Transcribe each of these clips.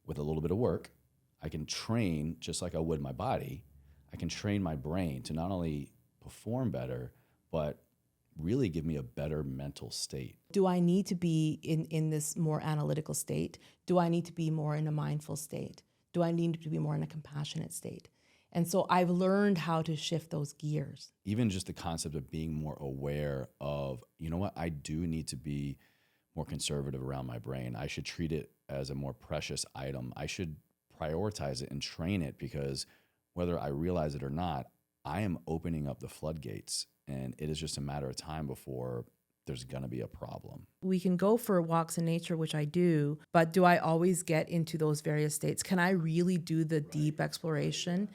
with a little bit of work, I can train just like I would my body. I can train my brain to not only perform better, but really give me a better mental state. Do I need to be in this more analytical state? Do I need to be more in a mindful state? Do I need to be more in a compassionate state? And so I've learned how to shift those gears. Even just the concept of being more aware of, you know what, I do need to be more conservative around my brain. I should treat it as a more precious item. I should prioritize it and train it, because whether I realize it or not, I am opening up the floodgates, and it is just a matter of time before there's going to be a problem. We can go for walks in nature, which I do, but do I always get into those various states? Can I really do the deep exploration?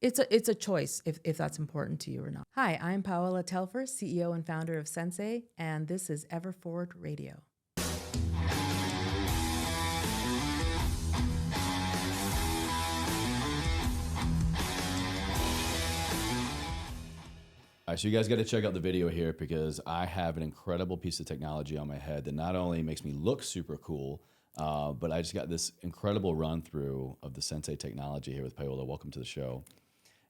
It's a choice if that's important to you or not. Hi, I'm Paola Telfer, CEO and founder of Sens.AI, and this is Ever Forward Radio. All right, so you guys got to check out the video here, because I have an incredible piece of technology on my head that not only makes me look super cool, but I just got this incredible run through of the Sens.AI technology here with Paola. Welcome to the show.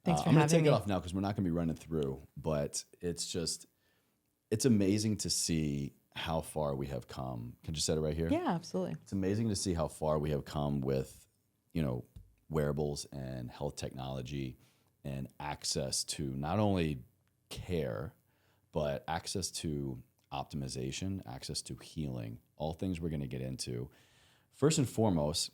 Thanks for I'm going having to take me. it off now because we're not going to be running through, but it's amazing to see how far we have come. Can you set it right here? Yeah, absolutely. It's amazing to see how far we have come with, wearables and health technology and access to not only care, but access to optimization, access to healing, all things we're going to get into. First and foremost,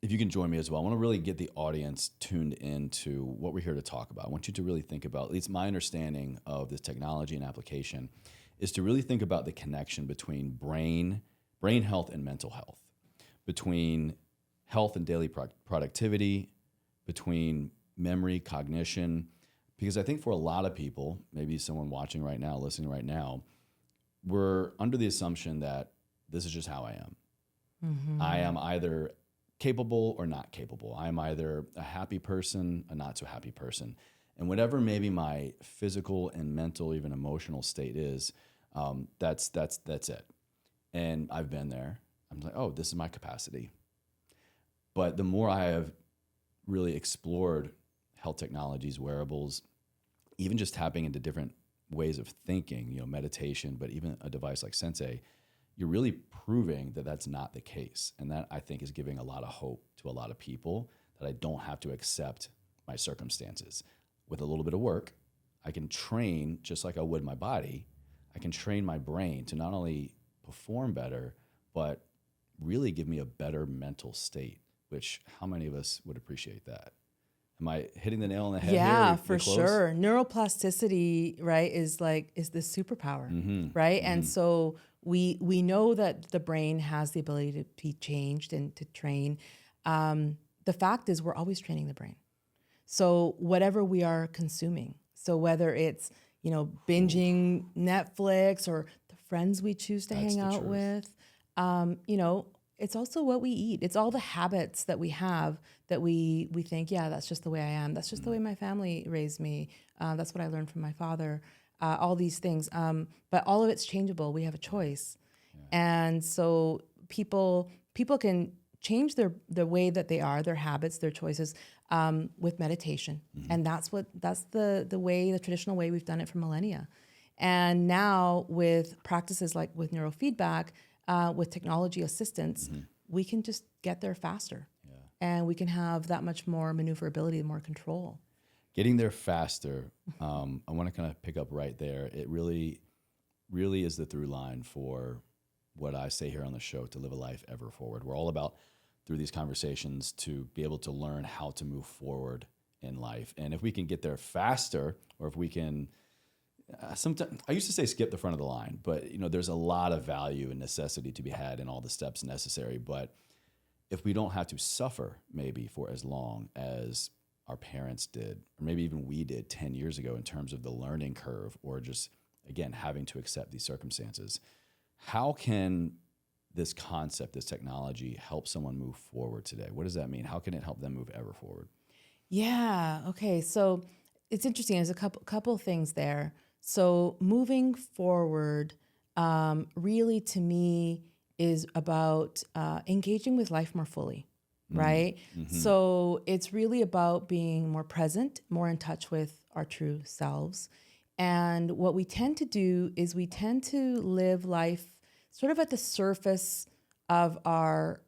if you can join me as well, I want to really get the audience tuned into what we're here to talk about. I want you to really think about, at least my understanding of this technology and application, is to really think about the connection between brain health and mental health, between health and daily productivity, between memory, cognition. Because I think for a lot of people, maybe someone watching right now, listening right now, we're under the assumption that this is just how I am. Mm-hmm. I am either capable or not capable. I am either a happy person, a not so happy person. And whatever maybe my physical and mental, even emotional state is, that's it. And I've been there. I'm like, oh, this is my capacity. But the more I have really explored health technologies, wearables, even just tapping into different ways of thinking, meditation, but even a device like Sens.AI, you're really proving that that's not the case. And that, I think, is giving a lot of hope to a lot of people, that I don't have to accept my circumstances. With a little bit of work, I can train just like I would my body. I can train my brain to not only perform better, but really give me a better mental state, which how many of us would appreciate that? Am I hitting the nail on the head here? Yeah, We for close? sure. Neuroplasticity, right, is the superpower, right? Mm-hmm. And so we know that the brain has the ability to be changed and to train. The fact is, we're always training the brain. So whatever we are consuming, so whether it's binging Netflix or the friends we choose to hang out with, it's also what we eat. It's all the habits that we have that we think, yeah, that's just the way I am. That's just the way my family raised me. That's what I learned from my father. All these things. But all of it's changeable. We have a choice. Yeah. And so people can change the way that they are, their habits, their choices, with meditation. Mm-hmm. And that's the traditional way we've done it for millennia. And now with practices like with neurofeedback, with technology assistance, we can just get there faster. Yeah. And we can have that much more maneuverability and more control. Getting there faster, I want to kind of pick up right there. It really, really is the through line for what I say here on the show, to live a life ever forward. We're all about, through these conversations, to be able to learn how to move forward in life. And if we can get there faster, or if we can, sometimes I used to say skip the front of the line, but there's a lot of value and necessity to be had in all the steps necessary. But if we don't have to suffer maybe for as long as our parents did, or maybe even we did 10 years ago in terms of the learning curve, or just, again, having to accept these circumstances, how can this concept, this technology, help someone move forward today? What does that mean? How can it help them move ever forward? Yeah, okay. So it's interesting. There's a couple things there. So moving forward, really to me, is about engaging with life more fully, right? So it's really about being more present, more in touch with our true selves. And what we tend to do is we tend to live life sort of at the surface of our,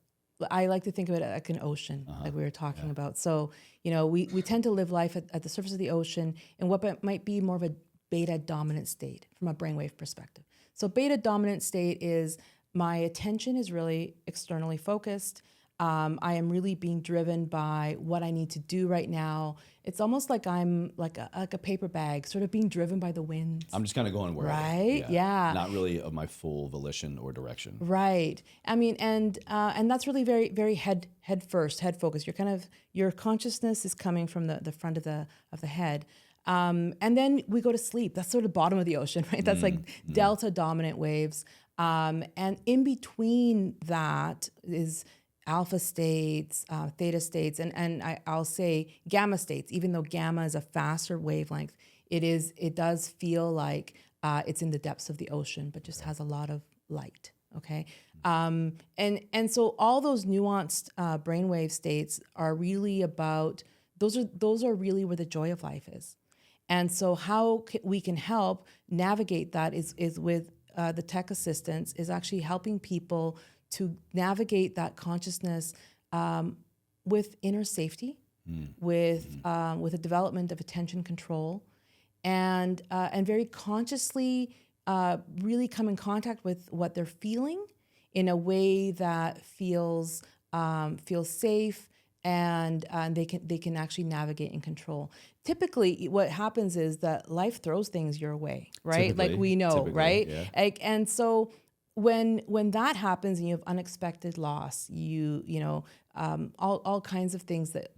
I like to think of it like an ocean, like we were talking about. So, we tend to live life at the surface of the ocean in what might be more of a beta dominant state from a brainwave perspective. So beta dominant state is my attention is really externally focused. I am really being driven by what I need to do right now. It's almost like I'm like a paper bag, sort of being driven by the winds. I'm just kind of going wherever. Right? Yeah. Not really of my full volition or direction. Right. I mean, and that's really very, very head first, head focused. Your consciousness is coming from the front of the head. And then we go to sleep. That's sort of bottom of the ocean, right? That's like delta dominant waves. And in between that is alpha states, theta states, and I'll say gamma states. Even though gamma is a faster wavelength, it does feel like it's in the depths of the ocean, but just has a lot of light. Okay, and so all those nuanced brainwave states are really about those are really where the joy of life is. And so how we can help navigate that is with the tech assistance is actually helping people to navigate that consciousness with inner safety, with a development of attention control, and very consciously really come in contact with what they're feeling in a way that feels safe, and they can actually navigate and control. Typically, what happens is that life throws things your way, right? Like we know, right? Yeah. And so when that happens and you have unexpected loss, all kinds of things that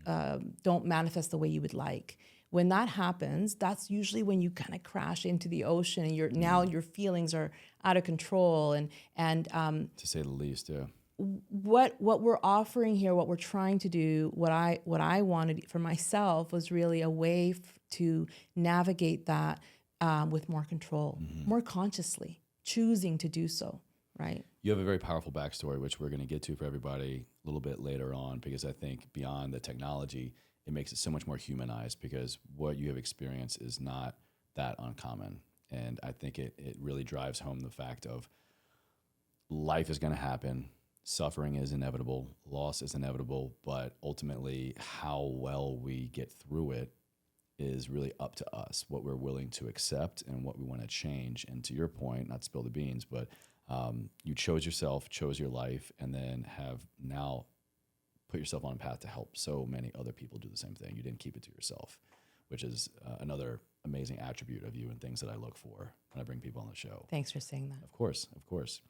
don't manifest the way you would like. When that happens, that's usually when you kind of crash into the ocean, and now your feelings are out of control. And to say the least, yeah. What we're offering here, what we're trying to do, what I wanted for myself was really a way to navigate that with more control, more consciously, choosing to do so. Right. You have a very powerful backstory, which we're going to get to for everybody a little bit later on, because I think beyond the technology, it makes it so much more humanized, because what you have experienced is not that uncommon. And I think it really drives home the fact of life is going to happen. Suffering is inevitable. Loss is inevitable. But ultimately, how well we get through it is really up to us, what we're willing to accept and what we want to change. And to your point, not to spill the beans, but you chose yourself, chose your life, and then have now put yourself on a path to help so many other people do the same thing. You didn't keep it to yourself, which is another amazing attribute of you and things that I look for when I bring people on the show. Thanks for saying that. Of course, of course.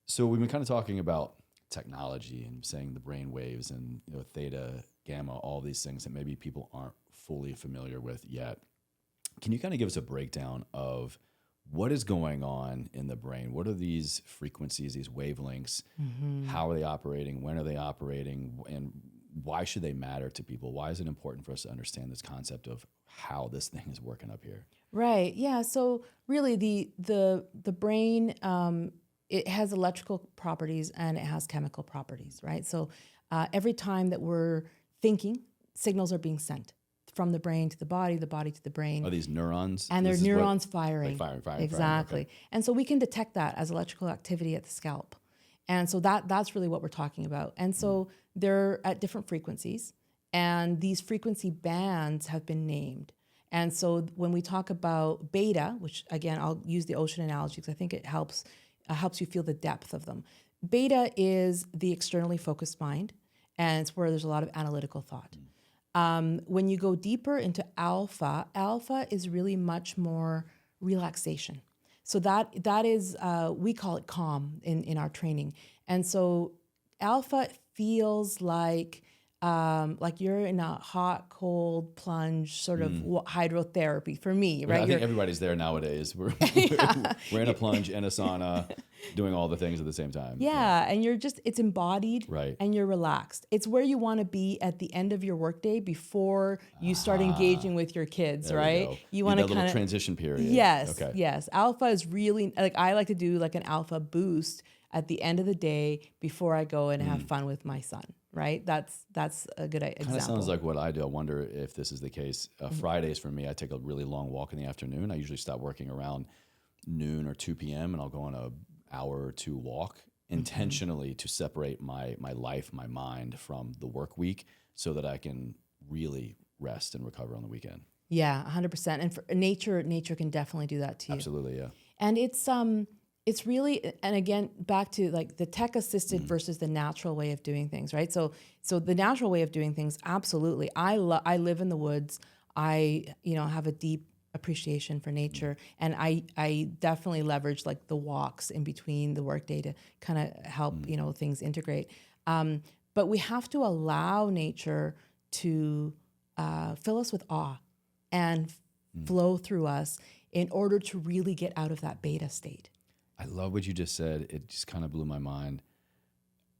So we've been kind of talking about technology and saying the brain waves and theta, gamma, all these things that maybe people aren't fully familiar with yet. Can you kind of give us a breakdown of what is going on in the brain? What are these frequencies, these wavelengths? How are they operating? When are they operating? And why should they matter to people? Why is it important for us to understand this concept of how this thing is working up here? Right. Yeah. So really, the brain it has electrical properties and it has chemical properties. Right. So every time that we're thinking, signals are being sent from the brain to the body to the brain. Are these neurons? And they're neurons firing. Like firing. Exactly. Okay. And so we can detect that as electrical activity at the scalp. And so that's really what we're talking about. And so they're at different frequencies, and these frequency bands have been named. And so when we talk about beta, which again, I'll use the ocean analogy because I think it helps you feel the depth of them. Beta is the externally focused mind, and it's where there's a lot of analytical thought. When you go deeper into alpha is really much more relaxation. So that is, we call it calm in our training. And so alpha feels like you're in a hot, cold plunge sort of hydrotherapy for me, right? I think everybody's there nowadays. We're in a plunge and a sauna, doing all the things at the same time. Yeah, and it's embodied, right? And you're relaxed. It's where you want to be at the end of your workday before you start engaging with your kids, right? You want to kind of transition period. Yes, okay. Yes. Alpha is really I like to do like an alpha boost at the end of the day before I go and have fun with my son, right? That's a good example. Kind of sounds like what I do. I wonder if this is the case. Fridays for me, I take a really long walk in the afternoon. I usually stop working around noon or 2 p.m. and I'll go on a hour or two walk intentionally to separate my life, my mind from the work week so that I can really rest and recover on the weekend. Yeah, 100%. And for nature can definitely do that to you. Absolutely, yeah. And it's really, and again, back to like the tech assisted versus the natural way of doing things, right? So the natural way of doing things, absolutely. I live in the woods. I, have a deep appreciation for nature, and I definitely leverage like the walks in between the workday to kind of help, things integrate. But we have to allow nature to fill us with awe and flow through us in order to really get out of that beta state. I love what you just said. It just kind of blew my mind.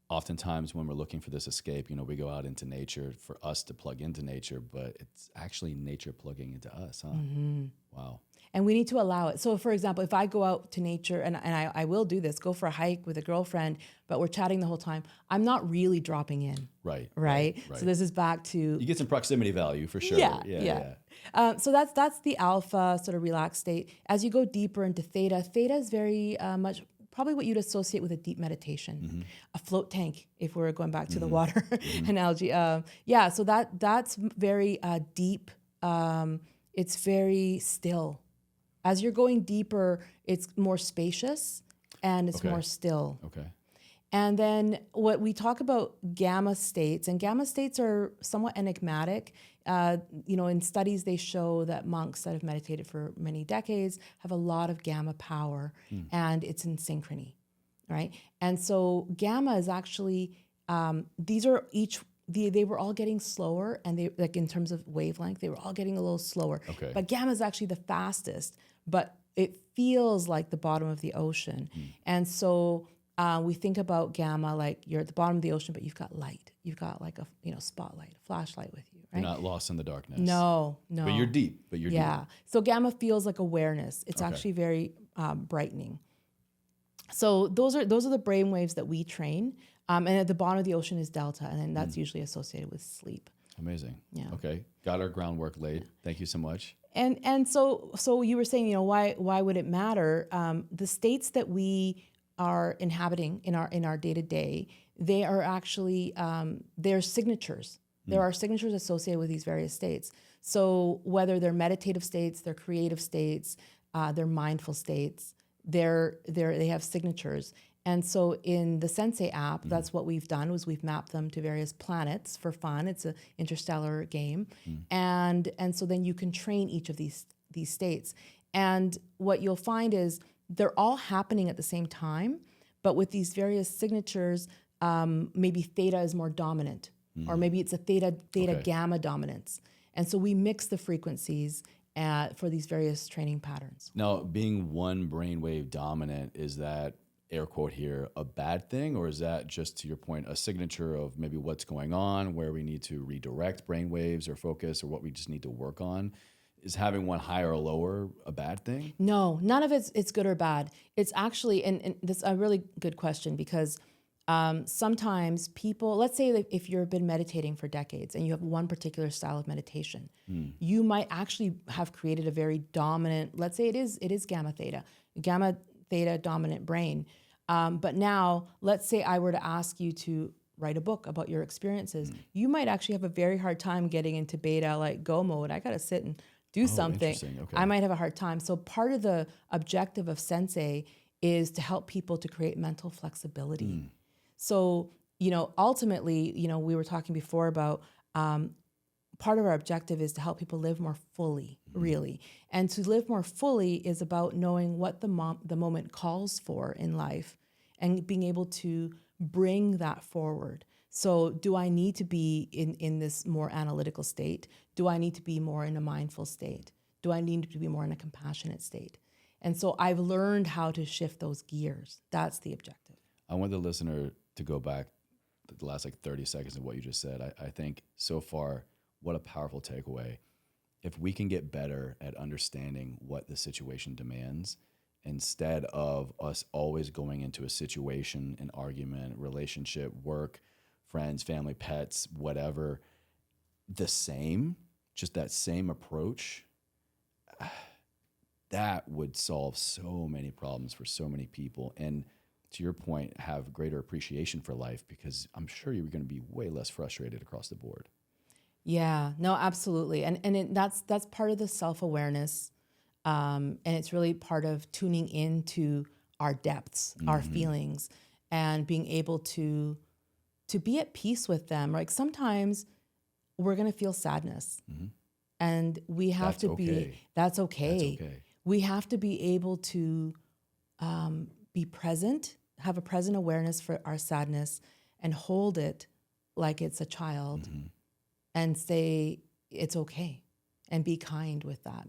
Oftentimes when we're looking for this escape, we go out into nature for us to plug into nature, but it's actually nature plugging into us, huh? Wow. And we need to allow it. So for example, if I go out to nature, and I will do this, go for a hike with a girlfriend, but we're chatting the whole time, I'm not really dropping in. Right. So this is back to... You get some proximity value for sure. Yeah. So that's the alpha sort of relaxed state. As you go deeper into theta is very much probably what you'd associate with a deep meditation, a float tank, if we're going back to the water analogy. So that's very deep. It's very still. As you're going deeper, it's more spacious and it's more still. Okay. And then what we talk about gamma states, and gamma states are somewhat enigmatic. In studies, they show that monks that have meditated for many decades have a lot of gamma power, and it's in synchrony, right? And so gamma is actually, they were all getting slower, and they, like in terms of wavelength, they were all getting a little slower. Okay. But gamma is actually the fastest, but it feels like the bottom of the ocean. And so we think about gamma like you're at the bottom of the ocean, but you've got light. You've got like a spotlight, a flashlight with you, right? You're not lost in the darkness. No. But you're deep. Yeah. So gamma feels like awareness. It's actually very brightening. So those are the brain waves that we train. And at the bottom of the ocean is delta, and then that's usually associated with sleep. Amazing. Yeah. Okay. Got our groundwork laid. Thank you so much. And so you were saying, why would it matter? The states that we are inhabiting in our day-to-day, they are actually they're signatures. There are signatures associated with these various states. So whether they're meditative states, they're creative states, they're mindful states, they have signatures. And so in the Sens.AI app, that's what we've done, was we've mapped them to various planets for fun. It's an interstellar game. And so then you can train each of these states. And what you'll find is they're all happening at the same time, but with these various signatures, maybe theta is more dominant, or maybe it's a theta gamma dominance. And so we mix the frequencies for these various training patterns. Now, being one brainwave dominant, is that, air quote here, a bad thing, or is that just, to your point, a signature of maybe what's going on, where we need to redirect brainwaves or focus, or what we just need to work on? Is having one higher or lower a bad thing? No, none of it's good or bad. It's actually, and this is a really good question, because sometimes people, let's say that if you've been meditating for decades and you have one particular style of meditation, you might actually have created a very dominant, let's say it is gamma theta dominant brain. But now, let's say I were to ask you to write a book about your experiences, you might actually have a very hard time getting into beta, like go mode. I got to sit and do something. Okay. I might have a hard time. So part of the objective of Sens.AI is to help people to create mental flexibility. So, ultimately, we were talking before about part of our objective is to help people live more fully, really. And to live more fully is about knowing what the moment calls for in life and being able to bring that forward. So do I need to be in this more analytical state? Do I need to be more in a mindful state? Do I need to be more in a compassionate state? And so I've learned how to shift those gears. That's the objective. I want the listener to go back the last 30 seconds of what you just said. I think so far, what a powerful takeaway. If we can get better at understanding what the situation demands instead of us always going into a situation, an argument, relationship, work, friends, family, pets, whatever, just that same approach, that would solve so many problems for so many people. And to your point, have greater appreciation for life, because I'm sure you're going to be way less frustrated across the board. Yeah, no, absolutely. That's part of the self-awareness. And it's really part of tuning into our depths, our feelings, and being able to be at peace with them. Like sometimes we're going to feel sadness, and we have That's to okay. be, that's okay. That's okay. We have to be able to be present, have a present awareness for our sadness, and hold it like it's a child, and say it's okay, and be kind with that.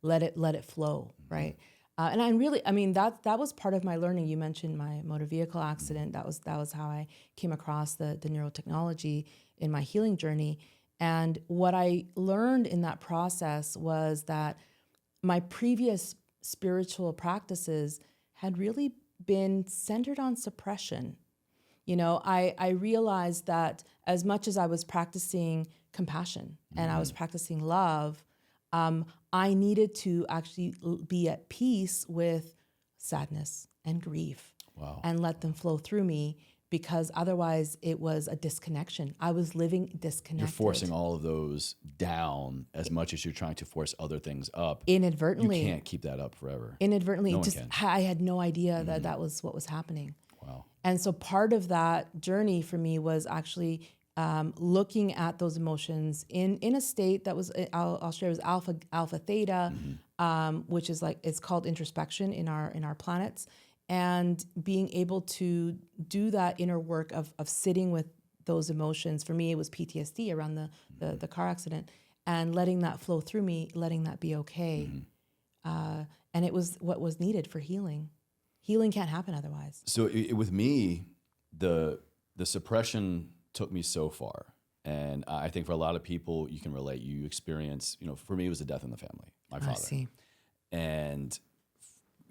Let it flow, right? And that was part of my learning. You mentioned my motor vehicle accident. That was how I came across the neurotechnology in my healing journey. And what I learned in that process was that my previous spiritual practices had really been centered on suppression. You know, I realized that as much as I was practicing compassion and I was practicing love, I needed to actually be at peace with sadness and grief. Wow. And let them flow through me, because otherwise it was a disconnection. I was living disconnected. You're forcing all of those down as much as you're trying to force other things up. Inadvertently. You can't keep that up forever. Inadvertently. No one can. I had no idea that was what was happening. Wow. And so part of that journey for me was actually looking at those emotions in a state that was, I'll share, it was alpha theta, which is like, it's called introspection in our planets, and being able to do that inner work of sitting with those emotions. For me, it was PTSD around the car accident, and letting that flow through me, letting that be okay. And it was what was needed for healing. Healing can't happen otherwise. So with me, the suppression took me so far. And I think for a lot of people, you can relate. You experience, for me, it was a death in the family, my father. I see. And,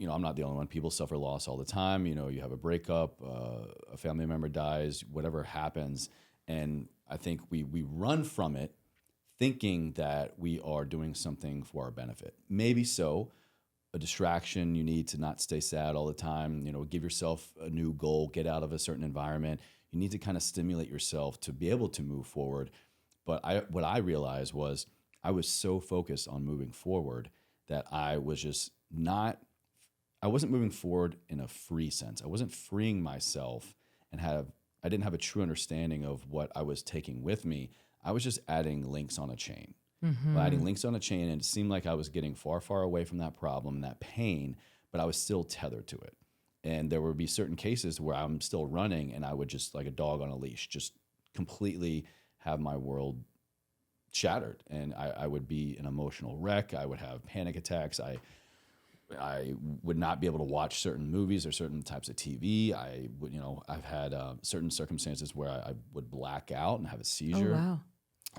I'm not the only one. People suffer loss all the time. You have a breakup, a family member dies, whatever happens. And I think we run from it thinking that we are doing something for our benefit. Maybe so. A distraction, you need to not stay sad all the time, give yourself a new goal, get out of a certain environment. You need to kind of stimulate yourself to be able to move forward. But what I realized was I was so focused on moving forward that I wasn't moving forward in a free sense. I wasn't freeing myself, and I didn't have a true understanding of what I was taking with me. I was just adding links on a chain. By adding links on a chain, and it seemed like I was getting far, far away from that problem and that pain, but I was still tethered to it. And there would be certain cases where I'm still running, and I would just, like a dog on a leash, just completely have my world shattered. And I would be an emotional wreck. I would have panic attacks. I would not be able to watch certain movies or certain types of TV. I would, I've had certain circumstances where I would black out and have a seizure. Oh, wow.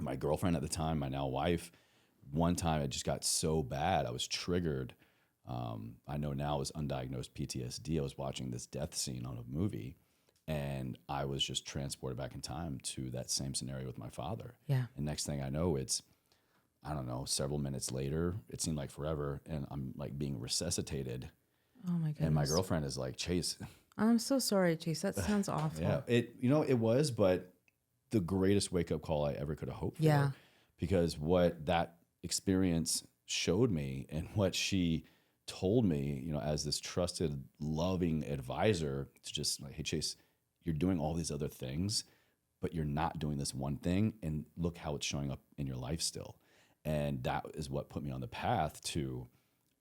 My girlfriend at the time, my now wife, one time it just got so bad. I was triggered. I know now it was undiagnosed PTSD. I was watching this death scene on a movie, and I was just transported back in time to that same scenario with my father. Yeah. And next thing I know, it's, I don't know, several minutes later, it seemed like forever, and I'm like being resuscitated. Oh my goodness. And my girlfriend is like, Chase. I'm so sorry, Chase. That sounds awful. Yeah, it was, but the greatest wake-up call I ever could have hoped for. Yeah. Because what that experience showed me, and what she told me, as this trusted, loving advisor, it's just like, hey, Chase, you're doing all these other things, but you're not doing this one thing, and look how it's showing up in your life still. And that is what put me on the path to,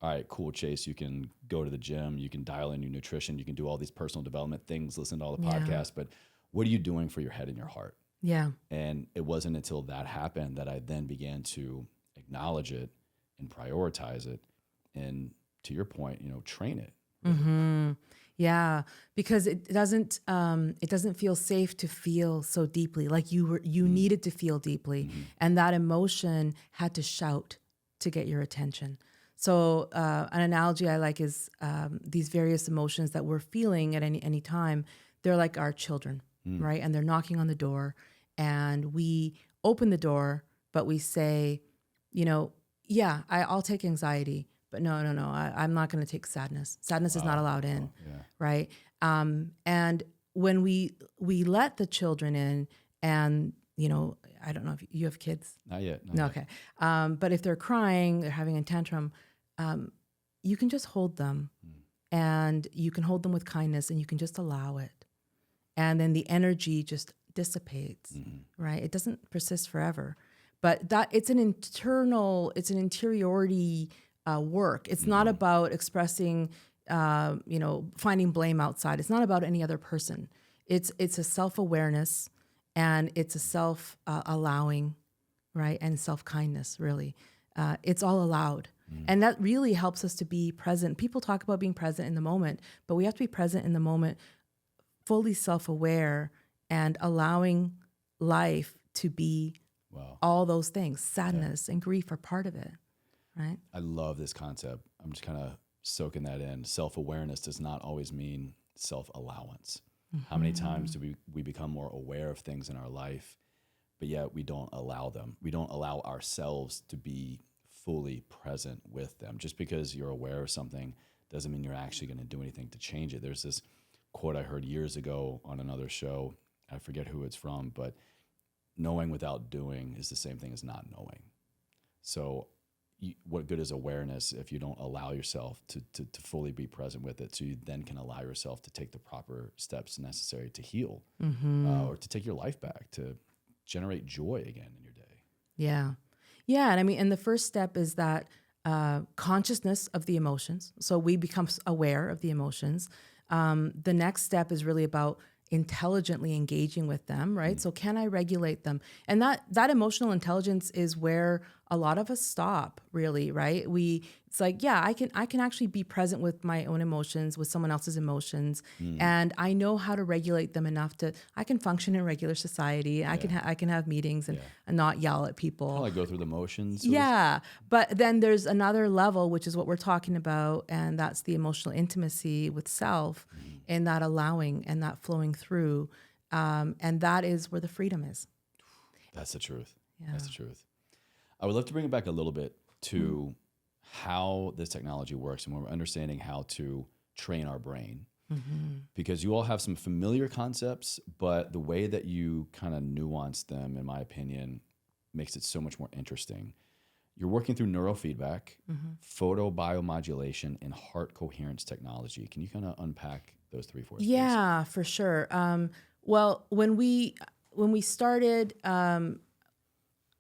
all right, cool, Chase, you can go to the gym, you can dial in your nutrition, you can do all these personal development things, listen to all the podcasts, but what are you doing for your head and your heart? Yeah. And it wasn't until that happened that I then began to acknowledge it and prioritize it. And to your point, train it. Mm-hmm. Yeah. Because it doesn't feel safe to feel so deeply. Like you needed to feel deeply. And that emotion had to shout to get your attention. So an analogy I like is these various emotions that we're feeling at any time. They're like our children, right? And they're knocking on the door, and we open the door, but we say, yeah, I'll take anxiety, but no, I'm not going to take sadness. Sadness is not allowed in, right? And when we let the children in, and I don't know if you have kids. Not yet. No, okay. But if they're crying, they're having a tantrum, you can just hold them, and you can hold them with kindness, and you can just allow it. And then the energy just dissipates, right? It doesn't persist forever. But it's an interiority work. It's not about expressing, finding blame outside. It's not about any other person. It's a self-awareness, and it's a self-allowing, right? And self-kindness, really. It's all allowed. And that really helps us to be present. People talk about being present in the moment, but we have to be present in the moment, fully self-aware, and allowing life to be all those things. Sadness and grief are part of it, right? I love this concept. I'm just kind of soaking that in. Self-awareness does not always mean self-allowance. How many times do we become more aware of things in our life, but yet we don't allow them? We don't allow ourselves to be fully present with them. Just because you're aware of something doesn't mean you're actually going to do anything to change it. There's this quote I heard years ago on another show. I forget who it's from, but knowing without doing is the same thing as not knowing. So what good is awareness if you don't allow yourself to fully be present with it, so you then can allow yourself to take the proper steps necessary to heal or to take your life back, to generate joy again in your day. Yeah. Yeah. And I mean, and the first step is that consciousness of the emotions. So we become aware of the emotions. The next step is really about intelligently engaging with them, right? So can I regulate them? And that emotional intelligence is where a lot of us stop, really, right? It's like, yeah, I can actually be present with my own emotions, with someone else's emotions, and I know how to regulate them enough I can function in regular society. I can have meetings and not yell at people. Kind of like go through the motions. Yeah, but then there's another level, which is what we're talking about, and that's the emotional intimacy with self, and that allowing and that flowing through, and that is where the freedom is. That's the truth. Yeah. That's the truth. I would love to bring it back a little bit to how this technology works, and when we're understanding how to train our brain. Because you all have some familiar concepts, but the way that you kind of nuance them, in my opinion, makes it so much more interesting. You're working through neurofeedback, photobiomodulation, and heart coherence technology. Can you kind of unpack those three for us? Yeah, please? for sure. Well, when we started,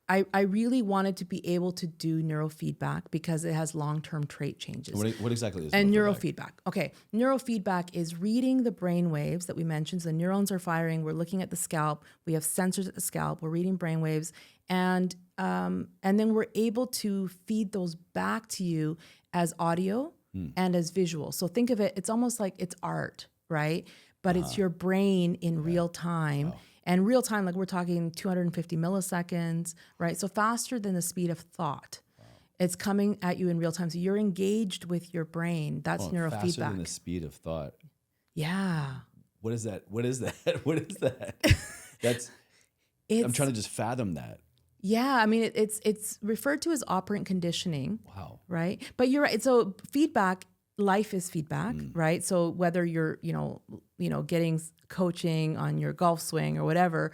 I really wanted to be able to do neurofeedback because it has long-term trait changes. What exactly is neurofeedback? Okay, neurofeedback is reading the brain waves that we mentioned. So the neurons are firing. We're looking at the scalp. We have sensors at the scalp. We're reading brain waves, and then we're able to feed those back to you as audio and as visual. So think of it. It's almost like it's art, right? But it's your brain in real time. Wow. And real time, like we're talking 250 milliseconds, right? So faster than the speed of thought. Wow. It's coming at you in real time. So you're engaged with your brain. That's neurofeedback. Faster than the speed of thought. Yeah. What is that? What is that? What is that? I'm trying to just fathom that. Yeah, I mean, it's referred to as operant conditioning. Wow. Right? But you're right. So feedback, life is feedback, right? So whether you're, getting coaching on your golf swing or whatever,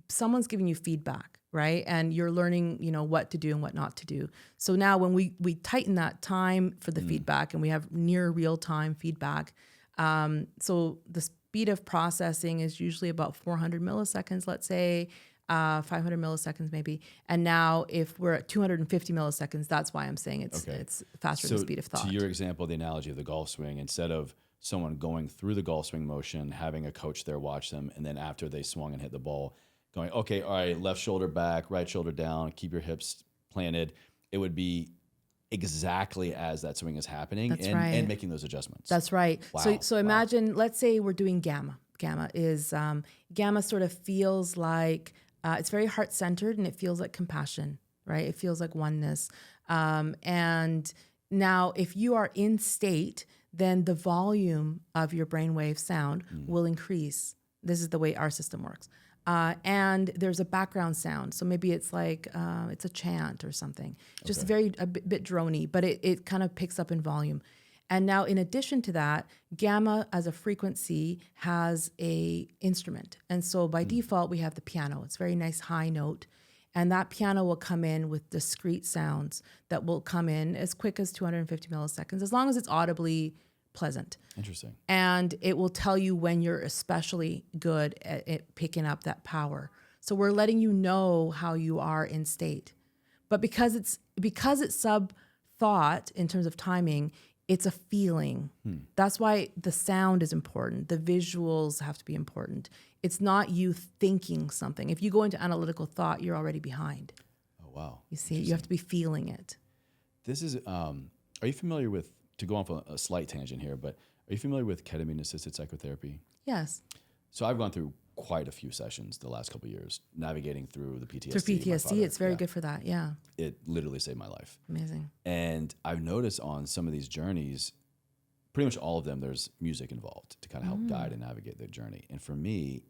someone's giving you feedback, right? And you're learning, what to do and what not to do. So now when we tighten that time for the feedback, and we have near real time feedback, so the speed of processing is usually about 400 milliseconds, let's say, 500 milliseconds maybe. And now if we're at 250 milliseconds, that's why I'm saying it's faster than the speed of thought. To your example, the analogy of the golf swing, instead of someone going through the golf swing motion, having a coach there watch them, and then after they swung and hit the ball, going, okay, all right, left shoulder back, right shoulder down, keep your hips planted, it would be exactly as that swing is happening. And making those adjustments. That's right. Wow. So imagine, let's say we're doing gamma. Gamma sort of feels like, it's very heart-centered, and it feels like compassion, right? It feels like oneness. And Now, if you are in state, then the volume of your brainwave sound will increase. This is the way our system works. And there's a background sound. So maybe it's like, it's a chant or something, just a bit droney, but it kind of picks up in volume. And now in addition to that, gamma as a frequency has a instrument. And so by default, we have the piano. It's a very nice high note. And that piano will come in with discrete sounds that will come in as quick as 250 milliseconds, as long as it's audibly pleasant. Interesting. And it will tell you when you're especially good at picking up that power. So we're letting you know how you are in state. But because it's sub-thought in terms of timing, it's a feeling. That's why the sound is important. The visuals have to be important. It's not you thinking something. If you go into analytical thought, you're already behind. Oh, wow. You see, you have to be feeling it. This is, are you familiar with, to go off a slight tangent here, but are you familiar with ketamine-assisted psychotherapy? Yes. So I've gone through quite a few sessions the last couple of years, navigating through the PTSD. Through PTSD, it's very good for that, yeah. It literally saved my life. Amazing. And I've noticed on some of these journeys, pretty much all of them, there's music involved to kind of help guide and navigate the journey. And for me,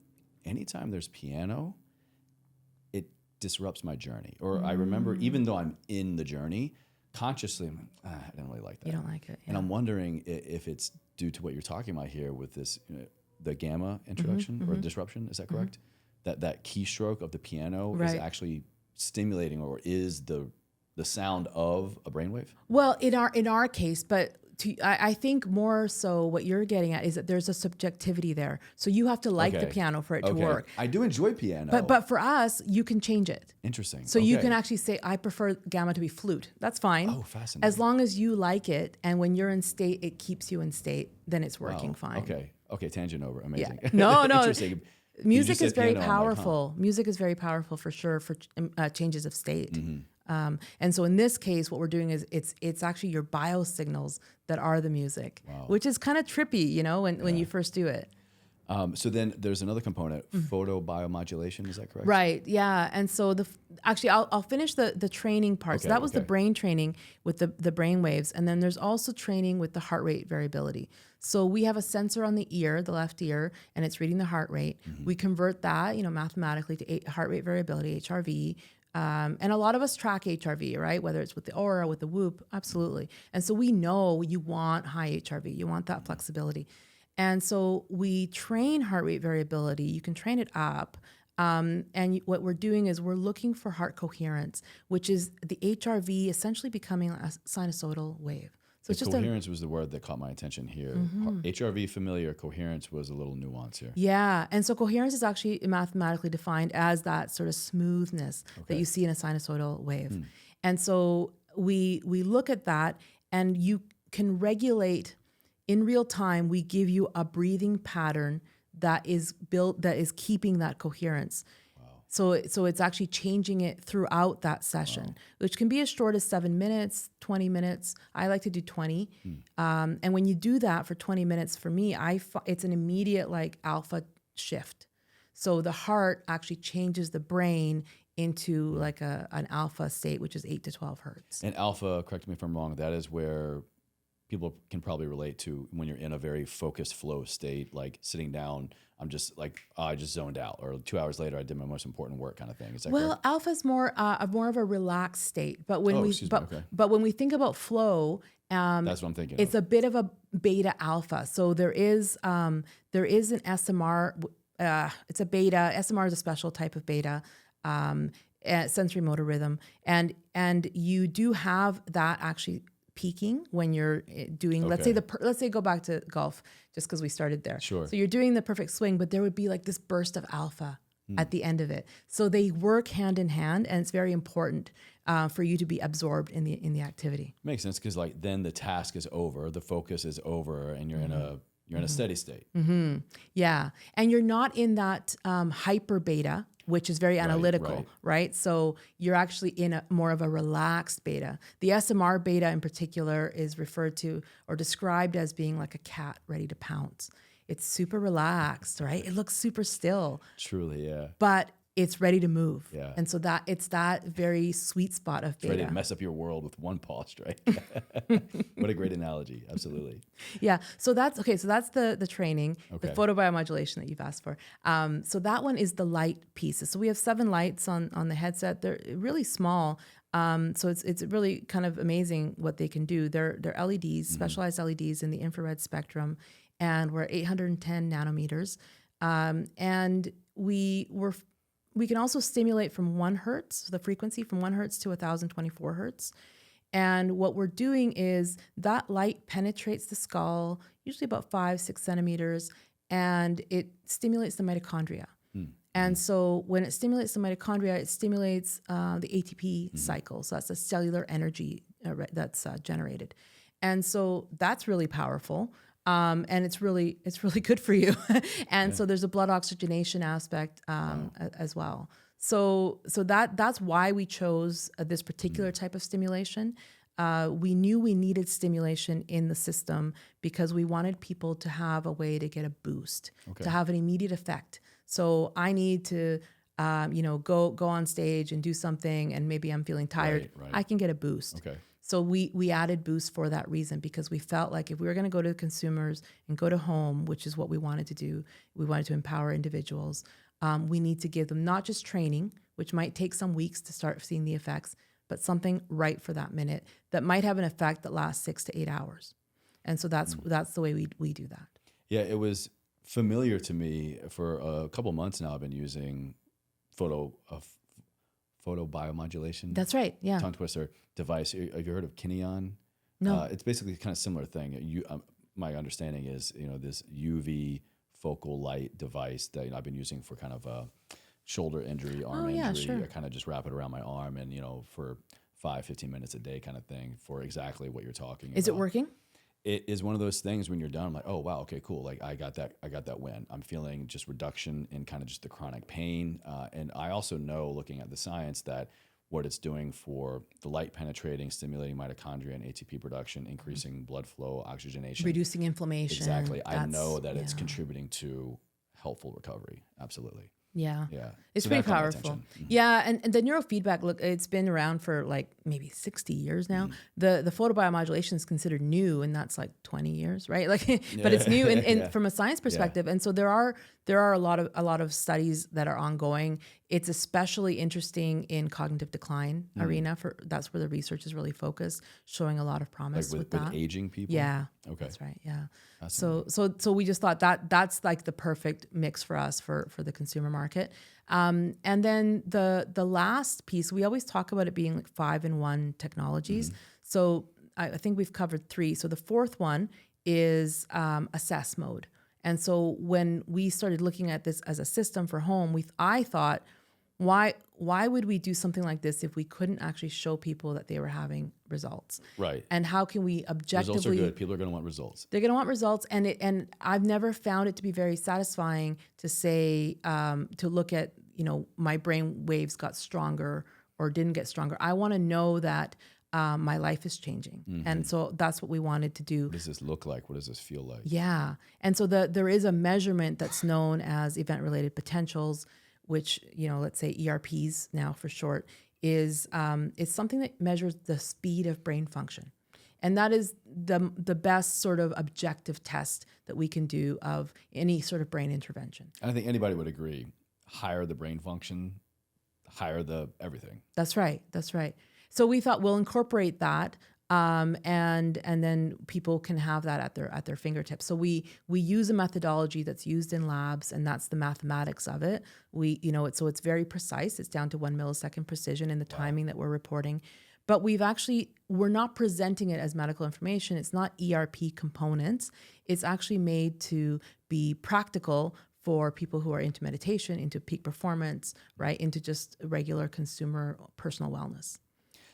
anytime there's piano, it disrupts my journey. Or I remember, even though I'm in the journey, consciously, I'm like, I don't really like that. You don't like it. Yeah. And I'm wondering if it's due to what you're talking about here with this, the gamma introduction or disruption. Is that correct? That keystroke of the piano is actually stimulating, or is the sound of a brainwave? Well, in our case, but I think more so what you're getting at is that there's a subjectivity there. So you have to like the piano for it to work. I do enjoy piano. But for us, you can change it. Interesting. So you can actually say, I prefer gamma to be flute. That's fine. Oh, fascinating. As long as you like it, and when you're in state, it keeps you in state, then it's working fine. Okay, tangent over. Amazing. Yeah. No. Interesting. Music is very powerful. Music is very powerful for sure for changes of state. And so in this case, what we're doing is it's actually your biosignals that are the music, which is kind of trippy, when you first do it. So then there's another component, photobiomodulation. Is that correct? Right. Yeah. And so I'll finish the training part. So that was the brain training with the brain waves. And then there's also training with the heart rate variability. So we have a sensor on the ear, the left ear, and it's reading the heart rate. We convert that, mathematically to heart rate variability, HRV. And a lot of us track HRV, right? Whether it's with the Aura, with the Whoop, absolutely. And so we know you want high HRV. You want that flexibility. And so we train heart rate variability. You can train it up. And what we're doing is we're looking for heart coherence, which is the HRV essentially becoming a sinusoidal wave. So it's just coherence was the word that caught my attention here. HRV familiar, coherence was a little nuance here. Yeah, and so coherence is actually mathematically defined as that sort of smoothness that you see in a sinusoidal wave. And so we look at that, and you can regulate in real time. We give you a breathing pattern that is keeping that coherence. So it's actually changing it throughout that session, which can be as short as 7 minutes, 20 minutes. I like to do 20. And when you do that for 20 minutes, for me, it's an immediate alpha shift. So the heart actually changes the brain into an alpha state, which is 8 to 12 hertz. And alpha, correct me if I'm wrong, that is where people can probably relate to when you're in a very focused flow state, like sitting down, I'm just I just zoned out, or 2 hours later I did my most important work kind of thing. Is that correct? Alpha is more of a relaxed state, but when when we think about flow, that's what I'm thinking. It's a bit of a beta alpha. So there is an SMR. It's a beta. SMR is a special type of beta. Sensory motor rhythm, and you do have that actually peaking when you're doing, let's say go back to golf, just because we started there. Sure. So you're doing the perfect swing, but there would be this burst of alpha at the end of it. So they work hand in hand, and it's very important for you to be absorbed in the activity. Makes sense, because then the task is over, the focus is over, and you're in a steady state. Yeah, and you're not in that hyper beta, which is very analytical, right? So you're actually in more of a relaxed beta. The SMR beta in particular is referred to or described as being like a cat ready to pounce. It's super relaxed, right? It looks super still. Truly, yeah. But it's ready to move. Yeah. And so that it's that very sweet spot of It's ready beta. to mess up your world with one pulse, right? What a great analogy. Absolutely. Yeah. So that's okay. So that's the training, the Okay. photobiomodulation that you've asked for. So that one is the light pieces. So we have 7 lights on the headset. They're really small. So it's really kind of amazing what they can do. They're LEDs, specialized LEDs in the infrared spectrum, and we're 810 nanometers. And we can also stimulate from 1 hertz, the frequency from 1 hertz to 1024 hertz. And what we're doing is that light penetrates the skull, usually about 5-6 centimeters, and it stimulates the mitochondria. And so when it stimulates the mitochondria, it stimulates the ATP cycle. So that's a cellular energy that's generated. And so that's really powerful. And it's really good for you. And so there's a blood oxygenation aspect as well. So that's why we chose this particular type of stimulation. We knew we needed stimulation in the system because we wanted people to have a way to get a boost, to have an immediate effect. So I need to, go on stage and do something, and maybe I'm feeling tired. Right. I can get a boost. Okay. So we added boost for that reason, because we felt like if we were going to go to consumers and go to home, which is what we wanted to do, we wanted to empower individuals. We need to give them not just training, which might take some weeks to start seeing the effects, but something right for that minute that might have an effect that lasts 6 to 8 hours. And so that's the way we do that. Yeah, it was familiar to me for a couple months now. I've been using photobiomodulation. That's right. Yeah. Tongue twister device. Have you heard of Kineon? No. It's basically kind of similar thing. My understanding is, this UV focal light device that I've been using for kind of a shoulder injury, arm injury. Sure. I kind of just wrap it around my arm and, for 5-15 minutes a day kind of thing for exactly what you're talking about. Is it working? It is one of those things when you're done, I'm like, oh, wow, okay, cool. Like I got that win. I'm feeling just reduction in kind of just the chronic pain. And I also know, looking at the science, that what it's doing for the light penetrating, stimulating mitochondria and ATP production, increasing blood flow, oxygenation. Reducing inflammation. Exactly. I know that it's contributing to helpful recovery. Absolutely. Yeah. Yeah. It's So pretty that caught my powerful. attention. Yeah. And the neurofeedback, look, it's been around for like maybe 60 years now. The photobiomodulation is considered new, and that's like 20 years, right? Like, but it's new in from a science perspective. And so there are a lot of studies that are ongoing. It's especially interesting in cognitive decline arena. That's where the research is really focused, showing a lot of promise Like with that. with aging people? Yeah. Okay. That's right. Yeah. So we just thought that's like the perfect mix for us for the consumer market. And then the last piece, we always talk about it being like 5-in-1 technologies. So I think we've covered 3. So the fourth one is assess mode. And so when we started looking at this as a system for home, I thought, why would we do something like this if we couldn't actually show people that they were having results? Right. And how can we objectively... Results are good. People are going to want results. They're going to want results. And I've never found it to be very satisfying to say, to look at, my brain waves got stronger or didn't get stronger. I want to know that my life is changing. And so that's what we wanted to do. What does this look like? What does this feel like? Yeah. And so there is a measurement that's known as event-related potentials, which, let's say ERPs now for short, is it's something that measures the speed of brain function. And that is the best sort of objective test that we can do of any sort of brain intervention. And I think anybody would agree, higher the brain function, higher the everything. That's right. That's right. So we thought we'll incorporate that, and then people can have that at their fingertips. So we use a methodology that's used in labs, and that's the mathematics of it. It's very precise. It's down to 1 millisecond precision in the timing that we're reporting. But we're not presenting it as medical information. It's not ERP components. It's actually made to be practical for people who are into meditation, into peak performance, right, into just regular consumer personal wellness.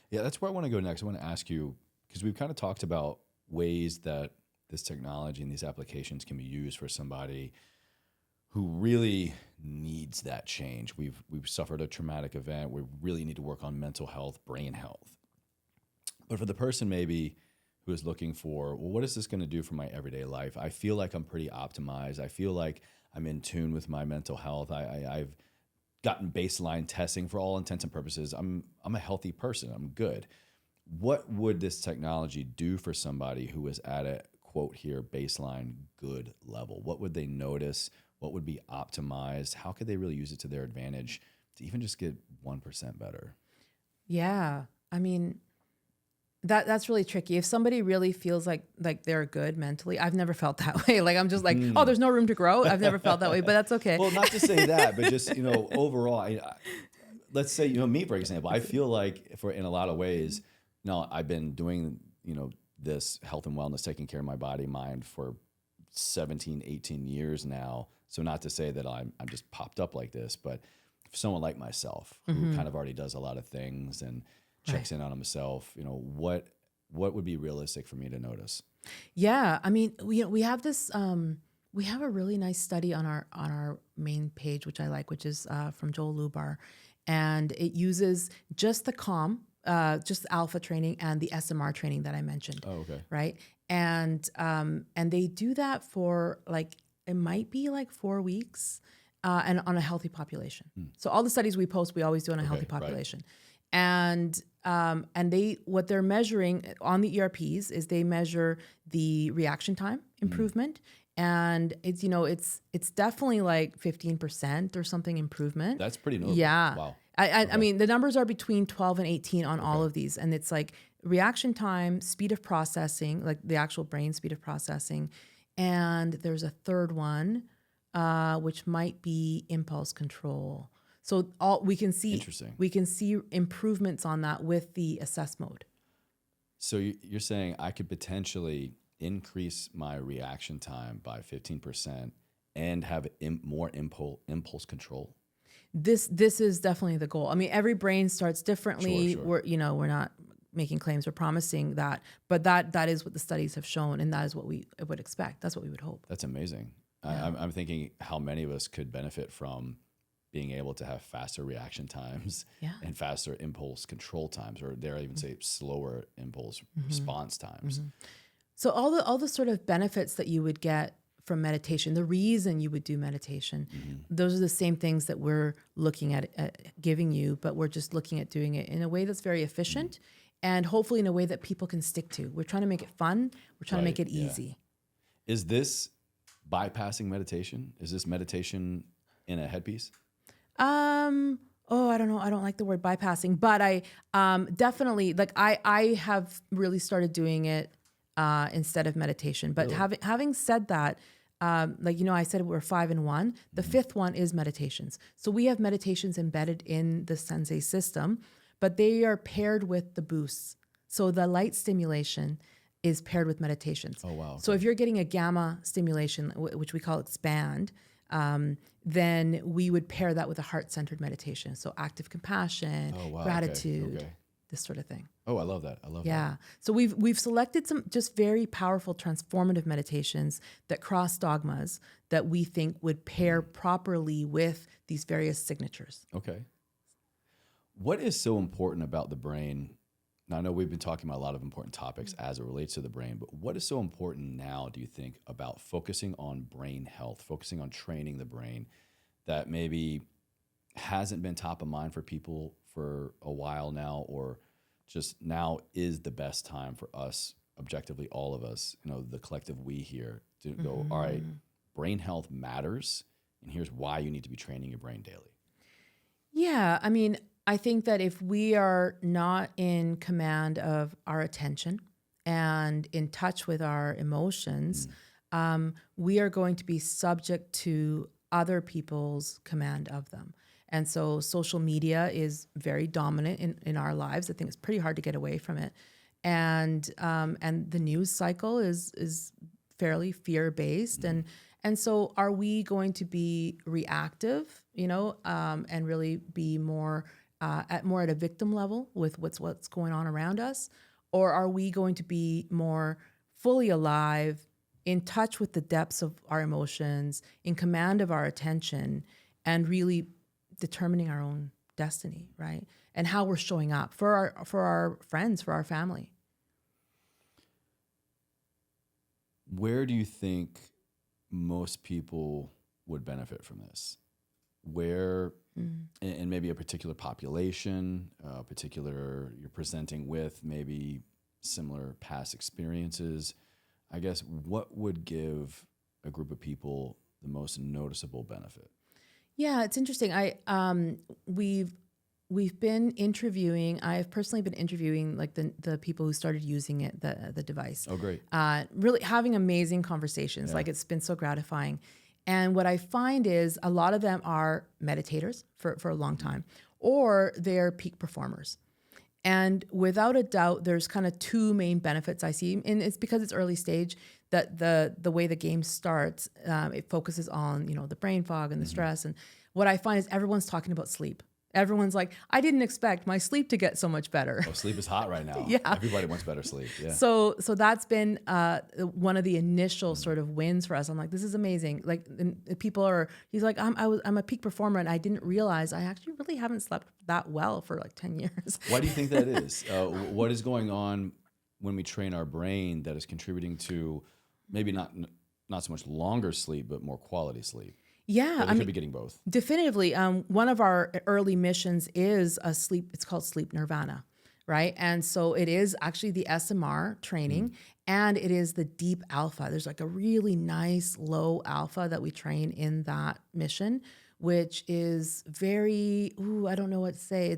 Yeah, that's where I want to go next. I want to ask you, because we've kind of talked about ways that this technology and these applications can be used for somebody who really needs that change. We've suffered a traumatic event. We really need to work on mental health, brain health. But for the person maybe who is looking for, well, what is this going to do for my everyday life? I feel like I'm pretty optimized. I feel like I'm in tune with my mental health. I've gotten baseline testing for all intents and purposes. I'm a healthy person. I'm good. What would this technology do for somebody who is at a quote here baseline good level? What would they notice? What would be optimized? How could they really use it to their advantage to even just get 1% better? Yeah. I mean, that's really tricky. If somebody really feels like they're good mentally, I've never felt that way. Like I'm just like, oh, there's no room to grow. I've never felt that way, but that's okay. Well, not to say that, but just, overall, let's say, me, for example, I feel like in a lot of ways, I've been doing, this health and wellness, taking care of my body, mind for 17, 18 years now. So not to say that I'm just popped up like this, but for someone like myself who kind of already does a lot of things and checks in on himself, what would be realistic for me to notice? Yeah. I mean, we have this, we have a really nice study on our main page, which I like, which is from Joel Lubar. And it uses just the CALM, just alpha training and the SMR training that I mentioned. Oh, okay. Right. And they do that for it might be 4 weeks and on a healthy population. So all the studies we post, we always do on a healthy population. Right. And what they're measuring on the ERPs is they measure the reaction time improvement. And it's, it's definitely 15% or something improvement. That's pretty notable. Yeah. Wow. I mean, the numbers are between 12 and 18 on all of these. And it's reaction time, speed of processing, the actual brain speed of processing. And there's a third one, which might be impulse control. So we can see improvements on that with the assess mode. So you're saying I could potentially increase my reaction time by 15% and have more impulse control? This is definitely the goal. I mean, every brain starts differently. Sure. We're not making claims or promising that, but that is what the studies have shown, and that is what we would expect. That's what we would hope. That's amazing. Yeah. I'm thinking how many of us could benefit from being able to have faster reaction times and faster impulse control times, or dare I even say slower impulse response times. So all the sort of benefits that you would get from meditation, the reason you would do meditation, those are the same things that we're looking at giving you, but we're just looking at doing it in a way that's very efficient and hopefully in a way that people can stick to. We're trying to make it fun. We're trying to make it easy. Is this bypassing meditation? Is this meditation in a headpiece? I don't know. I don't like the word bypassing, but I definitely I have really started doing it instead of meditation. But having said that, I said we're 5 in 1. The fifth one is meditations. So we have meditations embedded in the Sens.AI system, but they are paired with the boosts. So the light stimulation is paired with meditations. Oh, wow. Okay. So if you're getting a gamma stimulation, which we call expand, then we would pair that with a heart-centered meditation. So active compassion, gratitude, this sort of thing. Oh, I love that. I love that. Yeah. So we've selected some just very powerful transformative meditations that cross dogmas that we think would pair properly with these various signatures. Okay. What is so important about the brain? Now, I know we've been talking about a lot of important topics as it relates to the brain, but what is so important now, do you think, about focusing on brain health, focusing on training the brain that maybe hasn't been top of mind for people for a while now, or just now is the best time for us, objectively, all of us, the collective we here, to go, all right, brain health matters, and here's why you need to be training your brain daily? Yeah, I mean, I think that if we are not in command of our attention and in touch with our emotions, we are going to be subject to other people's command of them. And so social media is very dominant in our lives. I think it's pretty hard to get away from it. And the news cycle is fairly fear-based. And so are we going to be reactive, and really be more at a victim level with what's going on around us? Or are we going to be more fully alive, in touch with the depths of our emotions, in command of our attention, and really determining our own destiny, right? And how we're showing up for our friends, for our family. Where do you think most people would benefit from this? Where and maybe a particular population, you're presenting with maybe similar past experiences, I guess what would give a group of people the most noticeable benefit? Yeah, it's interesting. We've been interviewing. I've personally been interviewing like the people who started using it, the device. Oh, great! Really having amazing conversations. Like it's been so gratifying. And what I find is a lot of them are meditators for a long time, or they're peak performers. And without a doubt, there's kind of two main benefits I see, and it's because it's early stage that the way the game starts, it focuses on the brain fog and the stress. And what I find is everyone's talking about sleep. Everyone's like, I didn't expect my sleep to get so much better. Oh, sleep is hot right now. Yeah. Everybody wants better sleep. Yeah. So that's been one of the initial sort of wins for us. I'm like, this is amazing. Like, and people are. He's like, I'm a peak performer, and I didn't realize I actually really haven't slept that well for like 10 years. Why do you think that is? What is going on when we train our brain that is contributing to maybe not so much longer sleep, but more quality sleep? Yeah, I could be getting both. Definitively. One of our early missions is it's called Sleep Nirvana, right? And so it is actually the SMR training and it is the deep alpha. There's like a really nice low alpha that we train in that mission, which is very, I don't know what to say.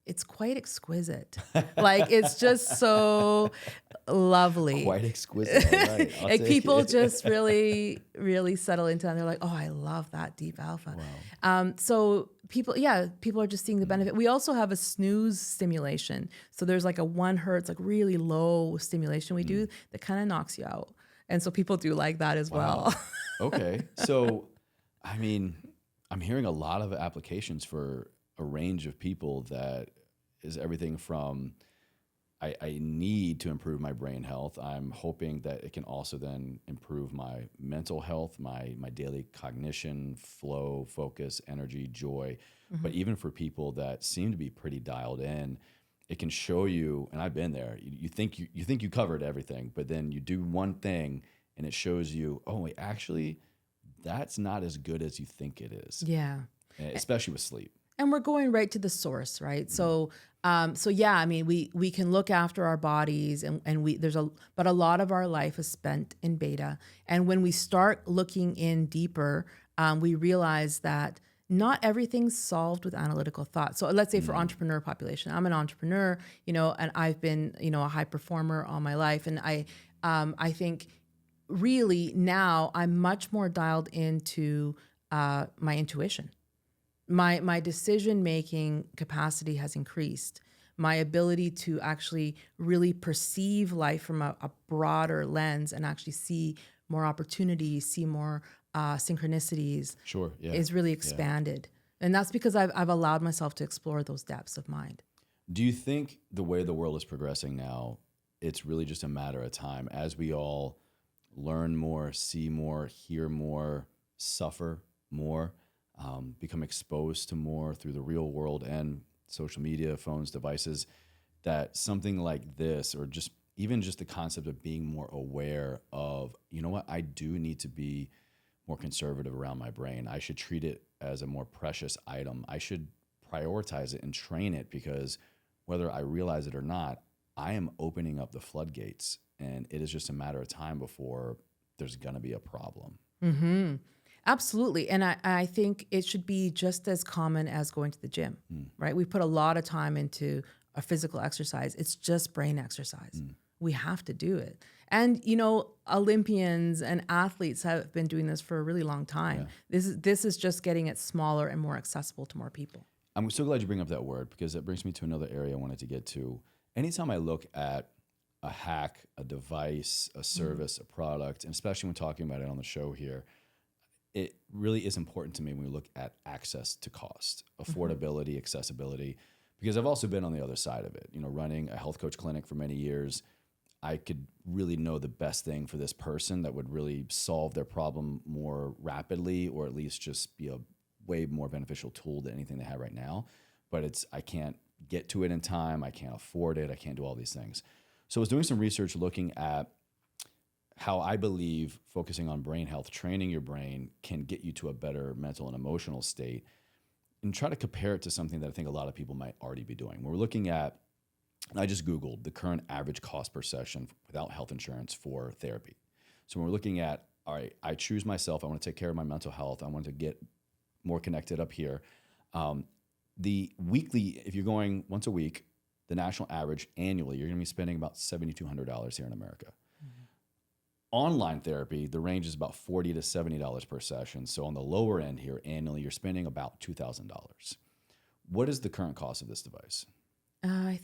It's quite exquisite. Like it's just so lovely. Quite exquisite. All right. Like people just really, really settle into it. And they're like, oh, I love that deep alpha. Wow. So people are just seeing the benefit. We also have a snooze stimulation. So there's like a 1 hertz, like really low stimulation we do that kind of knocks you out. And so people do like that as well. Okay. So, I mean, I'm hearing a lot of applications for a range of people that is everything from I need to improve my brain health. I'm hoping that it can also then improve my mental health, my daily cognition, flow, focus, energy, joy. But even for people that seem to be pretty dialed in, it can show you, and I've been there, you think you covered everything, but then you do one thing and it shows you, oh, wait, actually, that's not as good as you think it is. Yeah. Especially with sleep. And we're going right to the source, right? So yeah, I mean, we can look after our bodies, and but a lot of our life is spent in beta. And when we start looking in deeper, we realize that not everything's solved with analytical thought. So let's say for entrepreneur population, I'm an entrepreneur, and I've been, a high performer all my life, and I think really now I'm much more dialed into my intuition. My decision-making capacity has increased. My ability to actually really perceive life from a broader lens and actually see more opportunities, see more synchronicities is really expanded. Yeah. And that's because I've allowed myself to explore those depths of mind. Do you think the way the world is progressing now, it's really just a matter of time as we all learn more, see more, hear more, suffer more, become exposed to more through the real world and social media, phones, devices, that something like this, or just even just the concept of being more aware of, I do need to be more conservative around my brain. I should treat it as a more precious item. I should prioritize it and train it, because whether I realize it or not, I am opening up the floodgates, and it is just a matter of time before there's going to be a problem. Mm-hmm. Absolutely. And I think it should be just as common as going to the gym, right? We put a lot of time into a physical exercise. It's just brain exercise. We have to do it. And, Olympians and athletes have been doing this for a really long time. Yeah. This is just getting it smaller and more accessible to more people. I'm so glad you bring up that word, because it brings me to another area I wanted to get to. Anytime I look at a hack, a device, a service, a product, and especially when talking about it on the show here, it really is important to me when we look at access to cost, affordability, accessibility, because I've also been on the other side of it. Running a health coach clinic for many years, I could really know the best thing for this person that would really solve their problem more rapidly, or at least just be a way more beneficial tool than anything they have right now. But I can't get to it in time. I can't afford it. I can't do all these things. So I was doing some research looking at how I believe focusing on brain health, training your brain, can get you to a better mental and emotional state. and try to compare it to something that I think a lot of people might already be doing. We're looking at, I just Googled the current average cost per session without health insurance for therapy. So when we're looking at, all right, I choose myself, I want to take care of my mental health, I want to get more connected up here. The weekly, if you're going once a week, the national average annually, you're going to be spending about $7,200 here in America. Online therapy, the range is about $40 to $70 per session. So on the lower end here, annually, you're spending about $2,000. What is the current cost of this device? I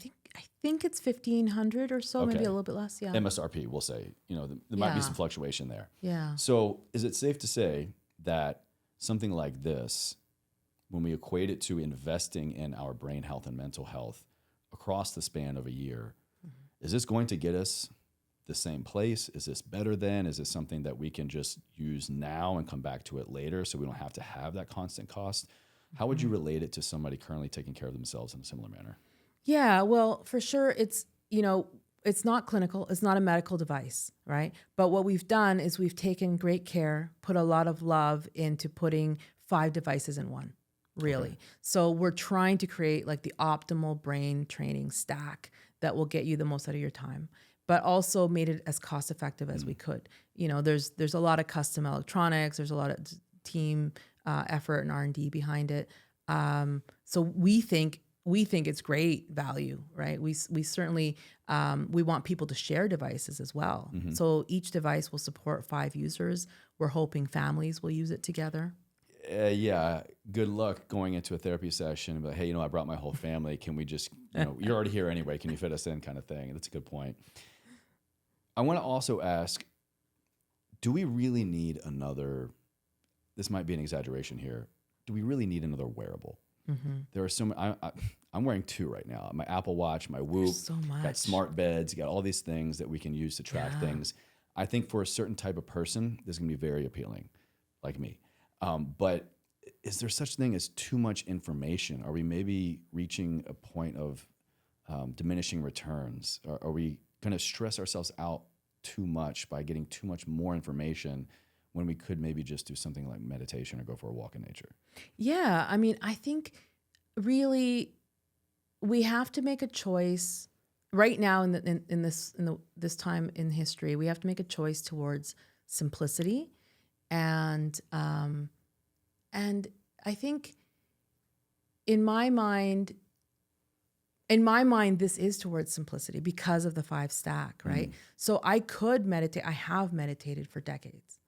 think it's 1,500 or so, maybe Okay. a little bit less. Yeah. MSRP, we'll say. There might be some fluctuation there. Yeah. So is it safe to say that something like this, when we equate it to investing in our brain health and mental health across the span of a year, is this going to get us the same place? Is this better than? Is this something that we can just use now and come back to it later so we don't have to have that constant cost? How would you relate it to somebody currently taking care of themselves in a similar manner? Yeah, well, for sure, it's not clinical, it's not a medical device, right? But what we've done is we've taken great care, put a lot of love into putting 5 devices in one, really. Okay. So we're trying to create like the optimal brain training stack that will get you the most out of your time, but also made it as cost effective as we could. There's a lot of custom electronics, there's a lot of team effort and R&D behind it. So we think it's great value, right? We certainly, we want people to share devices as well. Mm-hmm. So each device will support 5 users. We're hoping families will use it together. Yeah, good luck going into a therapy session. But hey, I brought my whole family. Can we just, you're already here anyway. Can you fit us in, kind of thing? That's a good point. I want to also ask, do we really need another? This might be an exaggeration here. Do we really need another wearable? Mm-hmm. There are so many. I'm wearing 2 right now. My Apple Watch, my Whoop. There's so much. Got smart beds. You got all these things that we can use to track things. I think for a certain type of person, this is going to be very appealing, like me. But is there such thing as too much information? Are we maybe reaching a point of diminishing returns? Are we going to stress ourselves out too much by getting too much more information when we could maybe just do something like meditation or go for a walk in nature? Yeah, I mean, I think really we have to make a choice right now in this time in history. We have to make a choice towards simplicity, and I think in my mind, this is towards simplicity because of the 5 stack, right? Mm. So I could meditate. I have meditated for decades.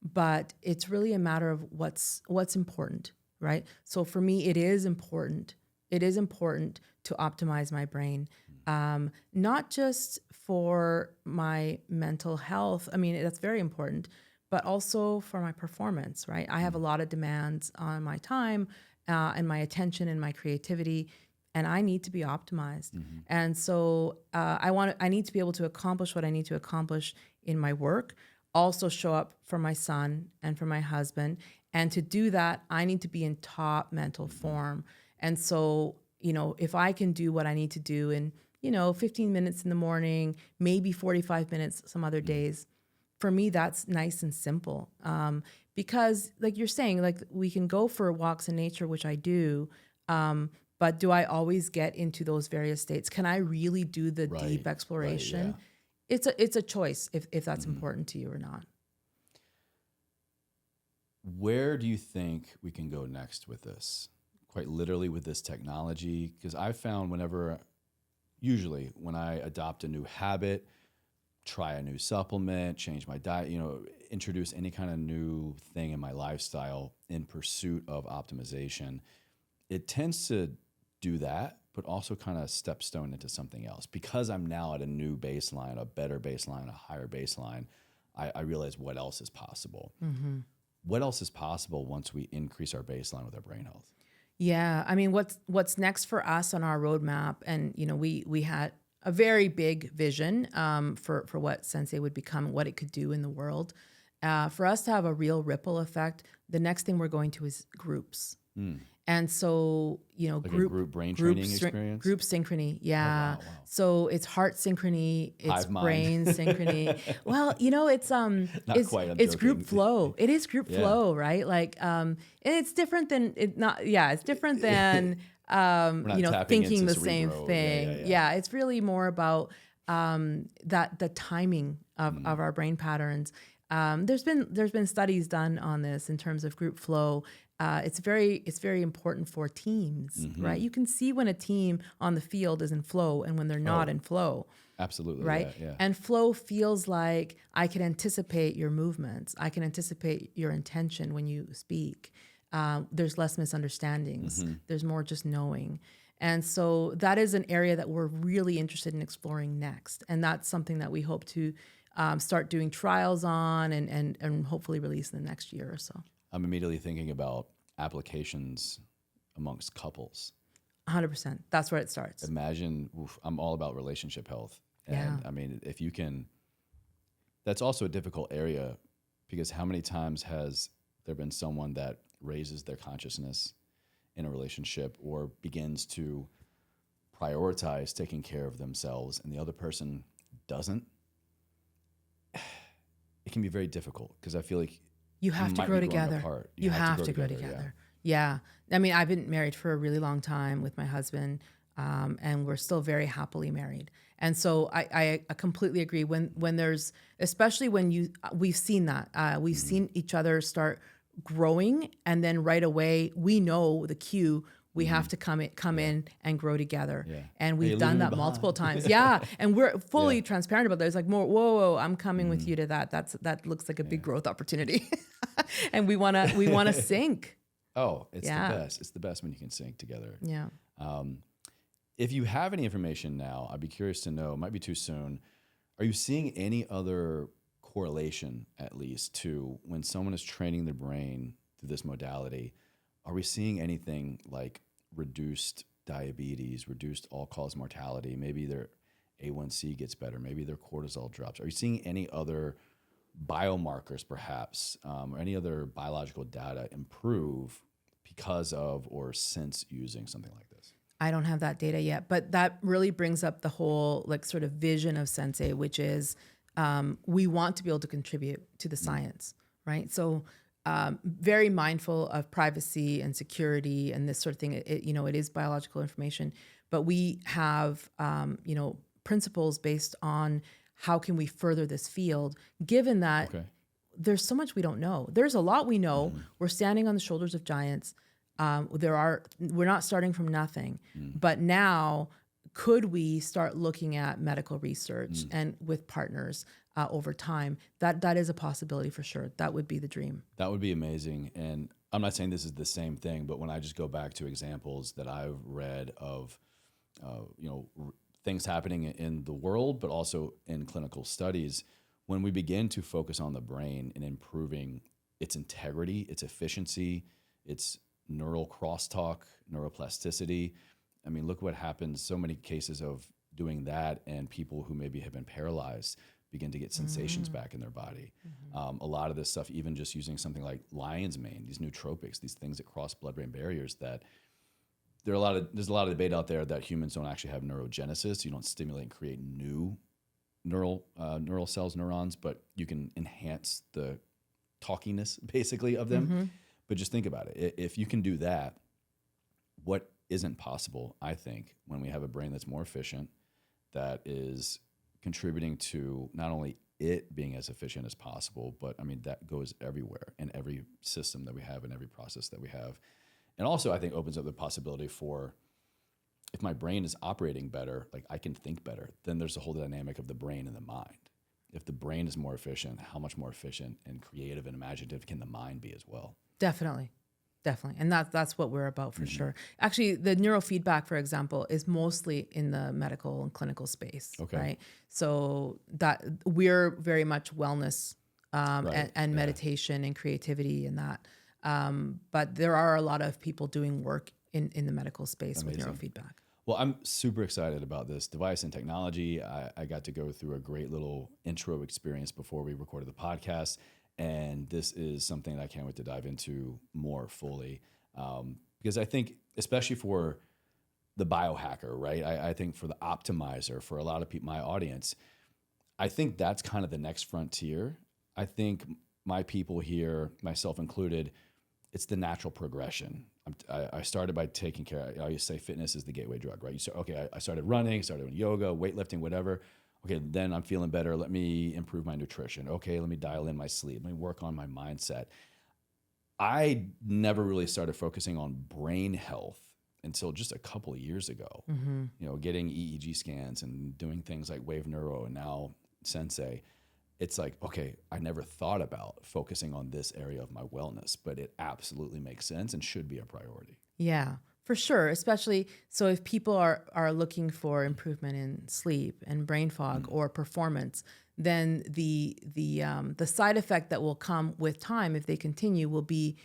But it's really a matter of what's important, right? So for me, it is important. It is important to optimize my brain, not just for my mental health. I mean, that's very important, but also for my performance, right? I have a lot of demands on my time and my attention and my creativity, and I need to be optimized. Mm-hmm. And so I need to be able to accomplish what I need to accomplish in my work, also show up for my son and for my husband. And to do that, I need to be in top mental form. And so, if I can do what I need to do in, 15 minutes in the morning, maybe 45 minutes some other days, for me, that's nice and simple. Because like you're saying, like we can go for walks in nature, which I do, but do I always get into those various states? Can I really do the deep exploration? Right, yeah. It's a choice if that's important to you or not. Where do you think we can go next with this? Quite literally with this technology? Because I've found usually when I adopt a new habit, try a new supplement, change my diet, introduce any kind of new thing in my lifestyle in pursuit of optimization, it tends to do that, but also kind of stepstone into something else. Because I'm now at a new baseline, a better baseline, a higher baseline, I realize what else is possible. Mm-hmm. What else is possible once we increase our baseline with our brain health? Yeah, I mean, what's next for us on our roadmap, and we had a very big vision for what Sens.AI would become, what it could do in the world. For us to have a real ripple effect, the next thing we're going to is groups. And so, Like a group brain training experience? Group synchrony. Yeah. Oh, wow. So it's heart synchrony, it's Hive mind. brain synchrony. Well, it's Not quite, I'm it's group joking. flow. It is group Yeah. flow, right? Like, and it's different than it's different than, We're not tapping thinking into the same cerebro. thing. Yeah. It's really more about, the timing of our brain patterns. There's been studies done on this in terms of group flow. It's very important for teams, right? You can see when a team on the field is in flow and when they're not in flow. Absolutely. Right? Yeah. And flow feels like I can anticipate your movements. I can anticipate your intention when you speak. There's less misunderstandings. There's more just knowing. And so that is an area that we're really interested in exploring next. And that's something that we hope to start doing trials on and hopefully release in the next year or so. I'm immediately thinking about applications amongst couples. 100%. That's where it starts. Imagine, I'm all about relationship health. And Yeah. I mean, if you can, that's also a difficult area because how many times has there been someone that raises their consciousness in a relationship or begins to prioritize taking care of themselves and the other person doesn't? It can be very difficult because I feel like you have to grow together. Apart. You have to grow together. Yeah. I mean, I've been married for a really long time with my husband, and we're still very happily married. And so I completely agree. When there's, especially when we've seen that. We've seen each other start growing, and then right away we know the cue. We have to come in and grow together. Yeah. And we've done that multiple times. Yeah. And we're fully transparent about that. It's like more, whoa, I'm coming with you to that. That looks like a big growth opportunity. And we wanna sync. Oh, it's the best. It's the best when you can sync together. Yeah. If you have any information now, I'd be curious to know, it might be too soon. Are you seeing any other correlation, at least, to when someone is training their brain through this modality? Are we seeing anything like reduced diabetes, reduced all-cause mortality? Maybe their A1C gets better. Maybe their cortisol drops. Are you seeing any other biomarkers, perhaps, or any other biological data improve because of or since using something like this? I don't have that data yet, but that really brings up the whole sort of vision of Sens.AI, which is we want to be able to contribute to the science, right? So very mindful of privacy and security and this sort of thing. It is biological information, but we have principles based on how can we further this field, given that there's so much we don't know. There's a lot we know. We're standing on the shoulders of giants. We're not starting from nothing, but now could we start looking at medical research and with partners over time? That is a possibility for sure. That would be the dream. That would be amazing. And I'm not saying this is the same thing, but when I just go back to examples that I've read of, things happening in the world, but also in clinical studies, when we begin to focus on the brain and improving its integrity, its efficiency, its neural crosstalk, neuroplasticity. I mean, look what happens. So many cases of doing that and people who maybe have been paralyzed begin to get sensations back in their body. A lot of this stuff, even just using something like lion's mane, these nootropics, these things that cross blood-brain barriers, that there's a lot of debate out there that humans don't actually have neurogenesis. You don't stimulate and create new neural cells, neurons, but you can enhance the talkiness basically of them. But just think about it. If you can do that, what isn't possible, I think, when we have a brain that's more efficient, that is contributing to not only it being as efficient as possible, but I mean, that goes everywhere in every system that we have, in every process that we have. And also, I think, opens up the possibility for, if my brain is operating better, like I can think better, then there's a whole dynamic of the brain and the mind. If the brain is more efficient, how much more efficient and creative and imaginative can the mind be as well? Definitely. And that's what we're about for sure. Actually, the neurofeedback, for example, is mostly in the medical and clinical space, right? So that we're very much wellness and meditation and creativity and that. But there are a lot of people doing work in the medical space with neurofeedback. Well, I'm super excited about this device and technology. I got to go through a great little intro experience before we recorded the podcast. And this is something that I can't wait to dive into more fully. Because I think, especially for the biohacker, right? I think for the optimizer, for a lot of people, my audience, I think that's kind of the next frontier. I think my people here, myself included, it's the natural progression. I started by taking care. I used to say fitness is the gateway drug, right? I started running, started doing yoga, weightlifting, whatever. Okay, then I'm feeling better. Let me improve my nutrition. Okay, let me dial in my sleep. Let me work on my mindset. I never really started focusing on brain health until just a couple of years ago. Getting EEG scans and doing things like Wave Neuro and now Sens.AI. It's like, okay, I never thought about focusing on this area of my wellness, but it absolutely makes sense and should be a priority. Yeah, for sure. Especially so if people are looking for improvement in sleep and brain fog or performance, then the side effect that will come with time if they continue will be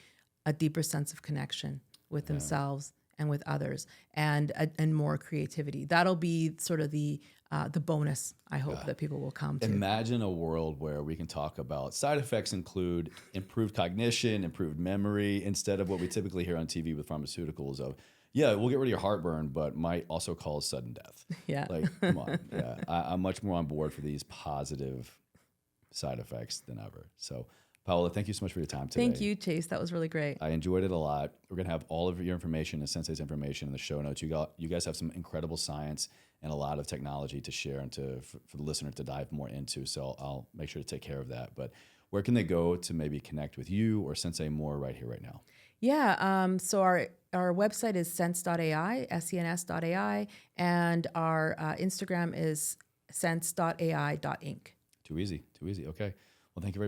a deeper sense of connection with themselves and with others, and more creativity. That'll be sort of the bonus I hope that people will come to. Imagine a world where we can talk about side effects include improved cognition, improved memory, instead of what we typically hear on TV with pharmaceuticals of, we'll get rid of your heartburn, but might also cause sudden death. Yeah. Like, come on. Yeah. I'm much more on board for these positive side effects than ever. So, Paola, thank you so much for your time today. Thank you, Chase. That was really great. I enjoyed it a lot. We're going to have all of your information and Sens.AI's information in the show notes. You guys have some incredible science and a lot of technology to share and for the listener to dive more into. So I'll make sure to take care of that. But where can they go to maybe connect with you or Sens.AI more right here, right now? Yeah. So our website is Sens.AI, SENS.AI, and our Instagram is Sens.AI.inc. Too easy. Okay. Well, thank you very much.